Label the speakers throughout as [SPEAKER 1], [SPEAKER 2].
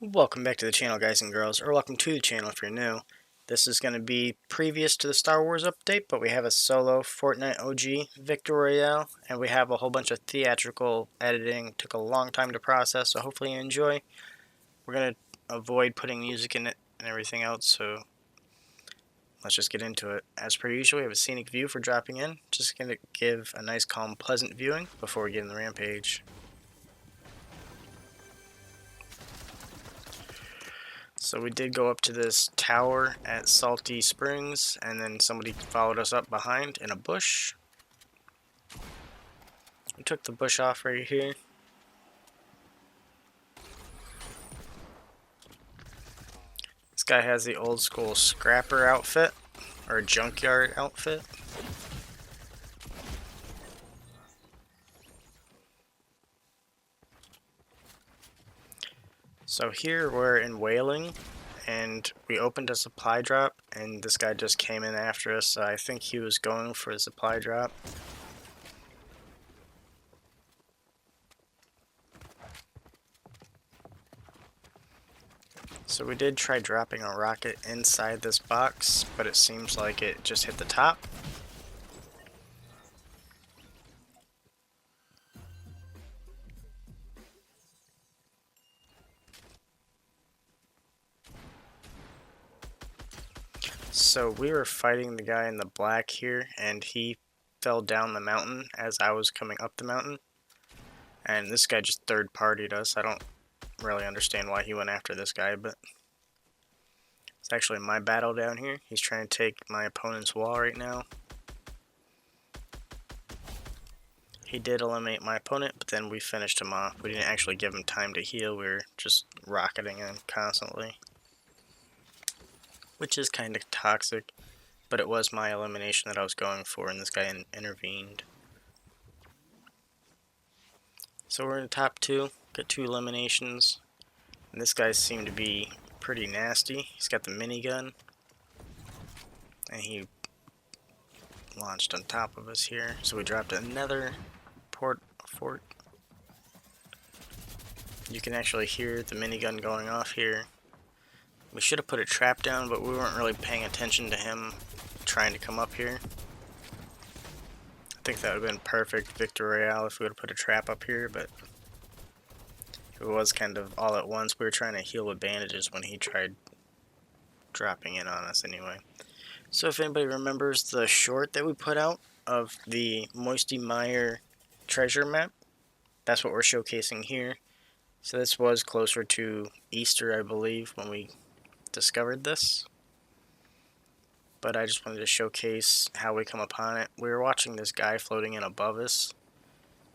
[SPEAKER 1] Welcome back to the channel, guys and girls, or welcome to the channel if you're new. This is going to be previous to the Star Wars update, but we have a solo Fortnite OG Victor Royale, and we have a whole bunch of theatrical editing. Took a long time to process, so hopefully you enjoy. We're going to avoid putting music in it and everything else, so let's just get into it. As per usual, we have a scenic view for dropping in. Just going to give a nice, calm, pleasant viewing before we get in the rampage. So we did go up to this tower at Salty Springs, and then somebody followed us up behind in a bush. We took the bush off right here. This guy has the old school scrapper outfit, or junkyard outfit. So here we're in Whaling, and we opened a supply drop, and this guy just came in after us, so I think he was going for a supply drop. So we did try dropping a rocket inside this box, but it seems like it just hit the top. So we were fighting the guy in the black here, and he fell down the mountain as I was coming up the mountain. And this guy just third-partied us. I don't really understand why he went after this guy, but it's actually my battle down here. He's trying to take my opponent's wall right now. He did eliminate my opponent, but then we finished him off. We didn't actually give him time to heal. We were just rocketing him constantly, which is kind of toxic, but it was my elimination that I was going for, and this guy intervened. So we're in the top two, got 2 eliminations, and this guy seemed to be pretty nasty. He's got the minigun, and he launched on top of us here. So we dropped another fort. You can actually hear the minigun going off here. We should have put a trap down, but we weren't really paying attention to him trying to come up here. I think that would have been perfect Victor Royale if we would have put a trap up here, but it was kind of all at once. We were trying to heal with bandages when he tried dropping in on us anyway. So if anybody remembers the short that we put out of the Moisty Mire treasure map, that's what we're showcasing here. So this was closer to Easter, I believe, when we discovered this. But I just wanted to showcase how we come upon it. We were watching this guy floating in above us.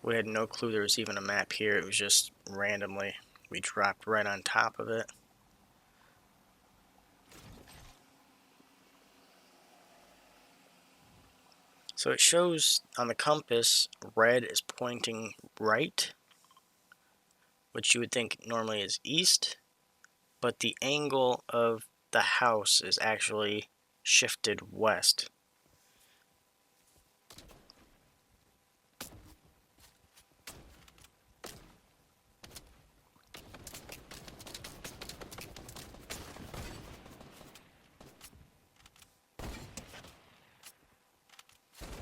[SPEAKER 1] We had no clue there was even a map here. It was just randomly. We dropped right on top of it. So it shows on the compass, red is pointing right, which you would think normally is east, but the angle of the house is actually shifted west.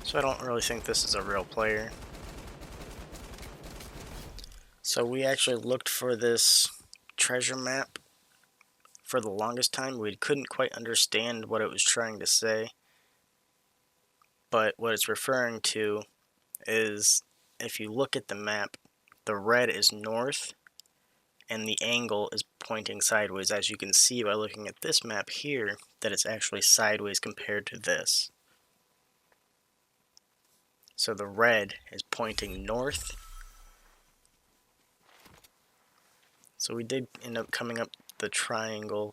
[SPEAKER 1] So I don't really think this is a real player. So we actually looked for this treasure map for the longest time. We couldn't quite understand what it was trying to say. But what it's referring to is, if you look at the map, the red is north and the angle is pointing sideways, as you can see by looking at this map here, that it's actually sideways compared to this. So the red is pointing north. So we did end up coming up the triangle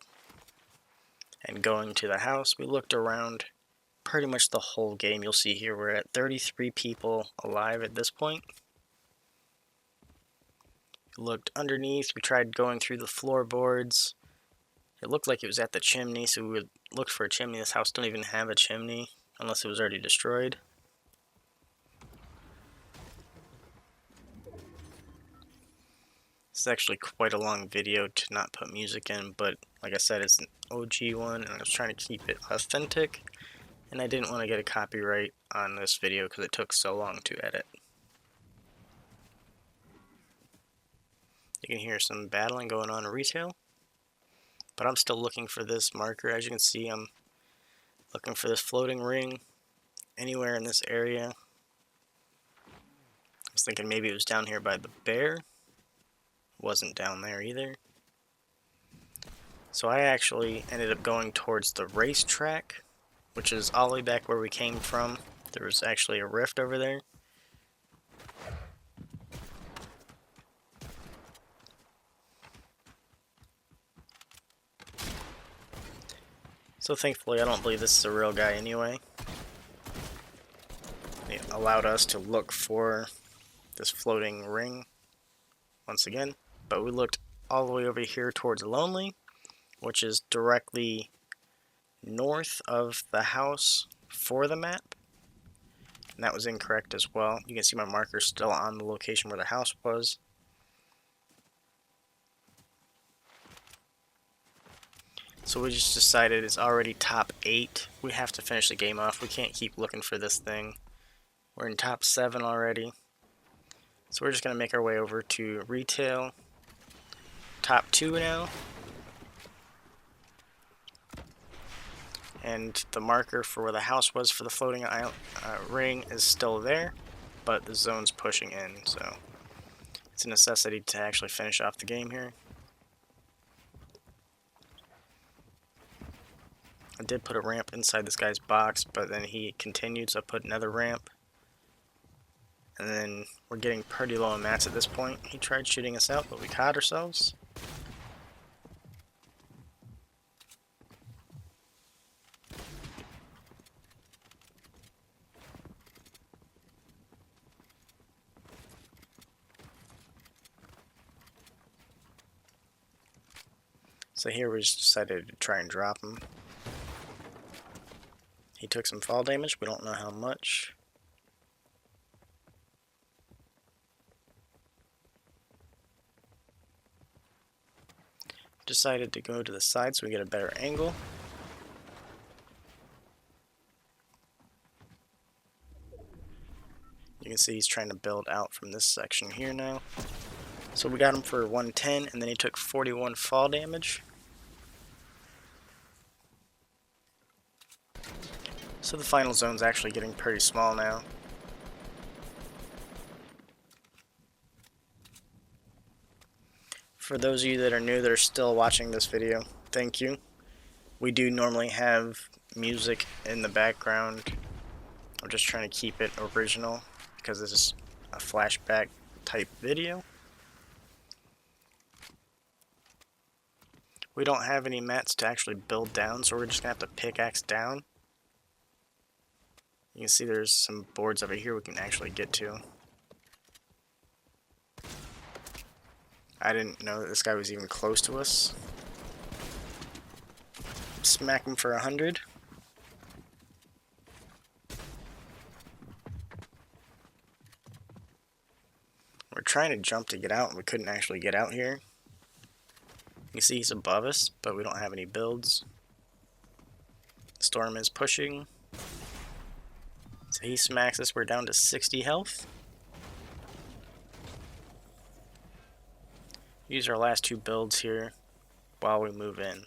[SPEAKER 1] and going to the house. We looked around pretty much the whole game. You'll see here we're at 33 people alive at this point. We looked underneath. We tried going through the floorboards. It looked like it was at the chimney, so we would look for a chimney. This house don't even have a chimney unless it was already destroyed. This is actually quite a long video to not put music in, but like I said, it's an OG one, and I was trying to keep it authentic, and I didn't want to get a copyright on this video because it took so long to edit. You can hear some battling going on in retail, but I'm still looking for this marker. As you can see, I'm looking for this floating ring anywhere in this area. I was thinking maybe it was down here by the bear. Wasn't down there either. So I actually ended up going towards the racetrack, which is all the way back where we came from. There was actually a rift over there. So thankfully I don't believe this is a real guy anyway. It allowed us to look for this floating ring once again, but we looked all the way over here towards Lonely, which is directly north of the house for the map, and that was incorrect as well. You can see my marker still on the location where the house was. So we just decided it's already top 8. We have to finish the game off. We can't keep looking for this thing. We're in top 7 already. So we're just going to make our way over to retail. Top 2 now. And the marker for where the house was for the floating ring is still there, but the zone's pushing in, so it's a necessity to actually finish off the game here. I did put a ramp inside this guy's box, but then he continued, so I put another ramp. And then we're getting pretty low on mats at this point. He tried shooting us out, but we caught ourselves. So here we just decided to try and drop him. He took some fall damage, we don't know how much. Decided to go to the side so we get a better angle. You can see he's trying to build out from this section here now. So we got him for 110, and then he took 41 fall damage. So the final zone's actually getting pretty small now. For those of you that are new that are still watching this video, thank you. We do normally have music in the background. I'm just trying to keep it original because this is a flashback type video. We don't have any mats to actually build down, so we're just going to have to pickaxe down. You can see there's some boards over here we can actually get to. I didn't know that this guy was even close to us. Smack him for 100. We're trying to jump to get out, and we couldn't actually get out here. You see he's above us, but we don't have any builds. The storm is pushing. So he smacks us, we're down to 60 health. Use our last 2 builds here while we move in.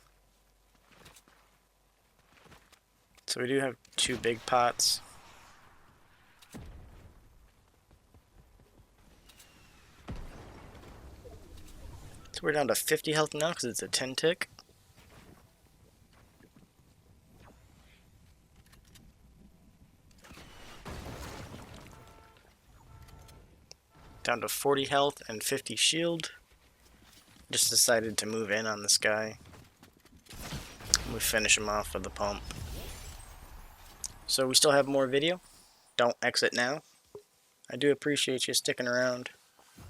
[SPEAKER 1] So we do have 2 big pots. So we're down to 50 health now because it's a 10 tick. Down to 40 health and 50 shield. Just decided to move in on this guy. We finish him off with the pump. So we still have more video. Don't exit now. I do appreciate you sticking around.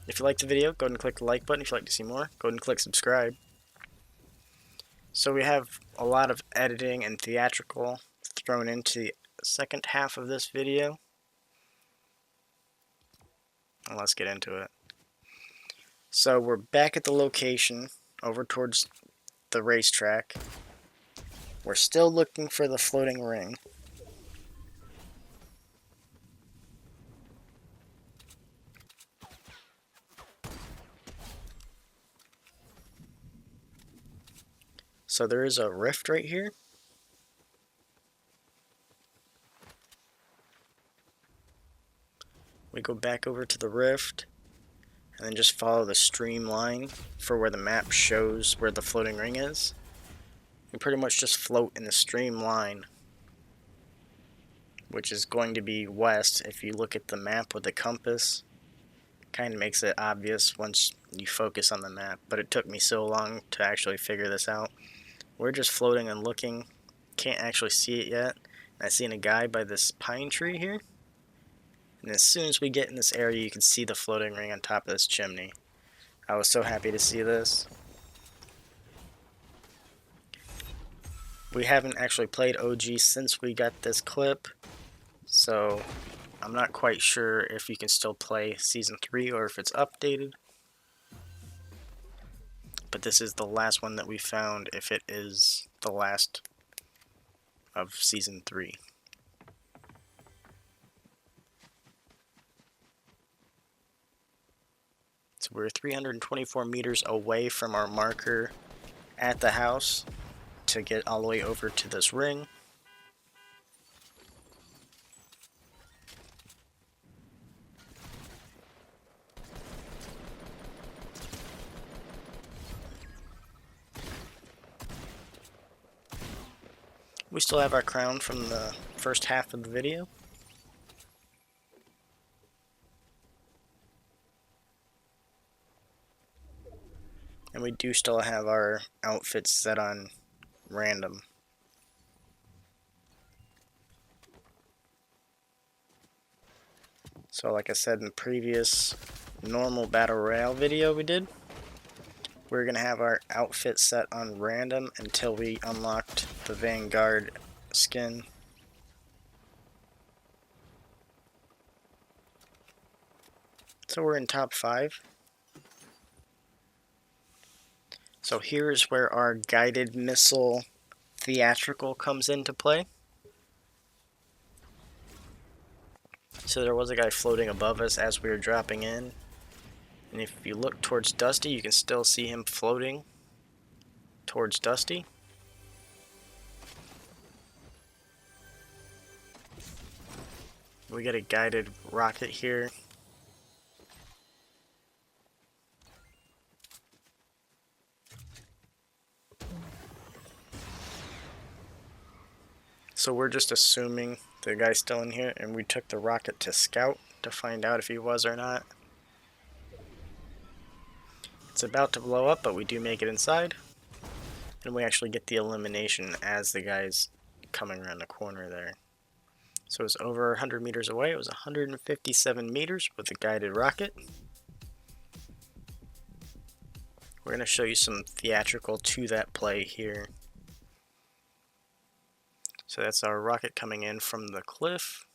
[SPEAKER 1] If you liked the video, go ahead and click the like button. If you'd like to see more, go ahead and click subscribe. So we have a lot of editing and theatrical thrown into the second half of this video. Let's get into it. So we're back at the location, over towards the racetrack. We're still looking for the floating ring. So there is a rift right here. We go back over to the rift, and then just follow the streamline for where the map shows where the floating ring is. You pretty much just float in the streamline, which is going to be west. If you look at the map with the compass, kind of makes it obvious once you focus on the map, but it took me so long to actually figure this out. We're just floating and looking, can't actually see it yet. I seen a guy by this pine tree here, and as soon as we get in this area you can see the floating ring on top of this chimney. I was so happy to see this. We haven't actually played OG since we got this clip, so I'm not quite sure if you can still play Season 3 or if it's updated. But this is the last one that we found, if it is the last of Season 3. So we're 324 meters away from our marker at the house to get all the way over to this ring. We still have our crown from the first half of the video. And we do still have our outfits set on random. So like I said in the previous normal battle royale video we did, we're going to have our outfit set on random until we unlocked the Vanguard skin. So we're in top 5. So here's where our guided missile theatrical comes into play. So there was a guy floating above us as we were dropping in. And if you look towards Dusty, you can still see him floating towards Dusty. We get a guided rocket here. So we're just assuming the guy's still in here, and we took the rocket to scout to find out if he was or not. It's about to blow up, but we do make it inside. And we actually get the elimination as the guy's coming around the corner there. So it was over 100 meters away. It was 157 meters with a guided rocket. We're going to show you some theatrical to that play here. So that's our rocket coming in from the cliff.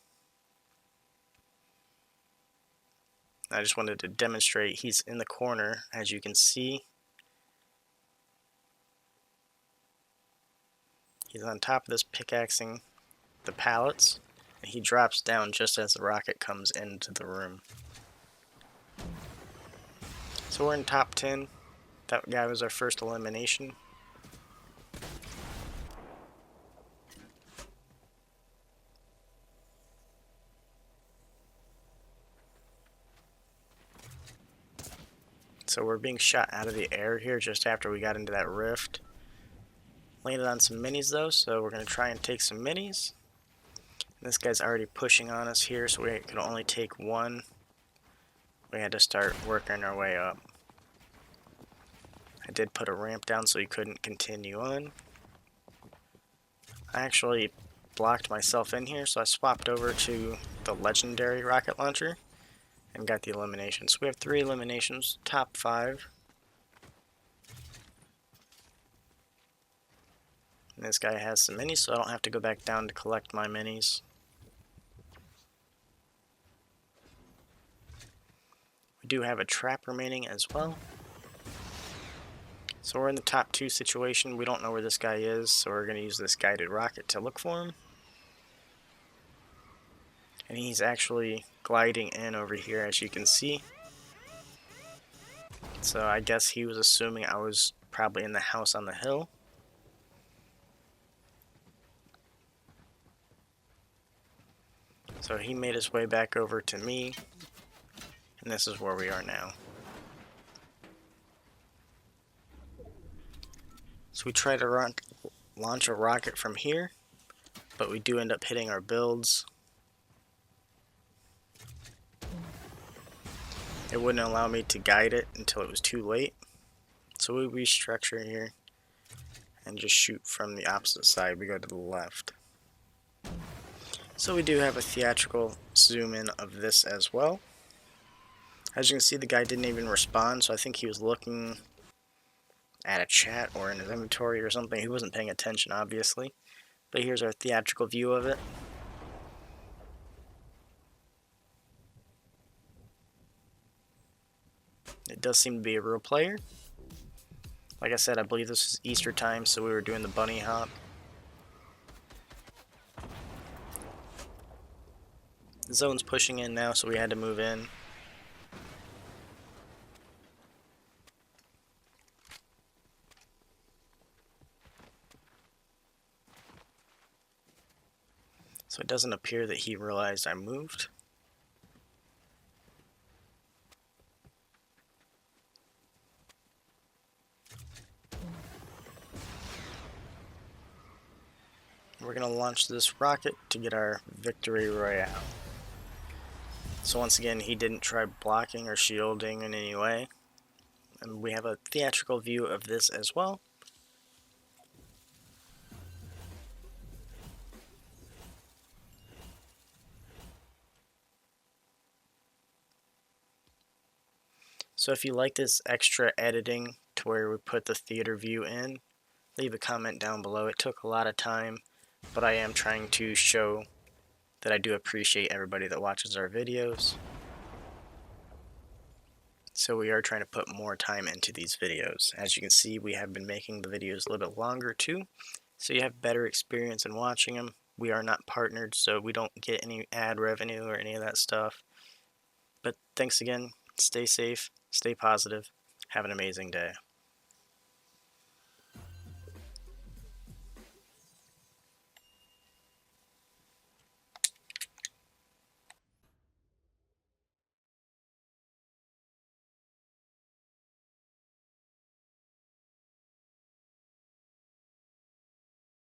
[SPEAKER 1] I just wanted to demonstrate he's in the corner, as you can see. He's on top of this pickaxing the pallets, and he drops down just as the rocket comes into the room. So we're in top 10. That guy was our first elimination. So we're being shot out of the air here just after we got into that rift. Landed on some minis though, so we're going to try and take some minis. This guy's already pushing on us here, so we can only take one. We had to start working our way up. I did put a ramp down so he couldn't continue on. I actually blocked myself in here, so I swapped over to the legendary rocket launcher and got the elimination. So we have 3 eliminations, top 5. And this guy has some minis, so I don't have to go back down to collect my minis. We do have a trap remaining as well. So we're in the top 2 situation. We don't know where this guy is, so we're going to use this guided rocket to look for him. And he's actually gliding in over here, as you can see. So I guess he was assuming I was probably in the house on the hill. So he made his way back over to me, and this is where we are now. So we try to launch a rocket from here, but we do end up hitting our builds. It wouldn't allow me to guide it until it was too late. So we restructure here and just shoot from the opposite side. We go to the left. So we do have a theatrical zoom in of this as well. As you can see, the guy didn't even respond, so I think he was looking at a chat or in his inventory or something. He wasn't paying attention, obviously. But here's our theatrical view of it. It does seem to be a real player. Like I said, I believe this is Easter time, so we were doing the bunny hop. The zone's pushing in now, so we had to move in. So it doesn't appear that he realized I moved. We're going to launch this rocket to get our victory royale. So once again, he didn't try blocking or shielding in any way. And we have a theatrical view of this as well. So if you like this extra editing to where we put the theater view in, leave a comment down below. It took a lot of time, but I am trying to show that I do appreciate everybody that watches our videos. So we are trying to put more time into these videos. As you can see, we have been making the videos a little bit longer too, so you have better experience in watching them. We are not partnered, so we don't get any ad revenue or any of that stuff. But thanks again. Stay safe, stay positive, have an amazing day.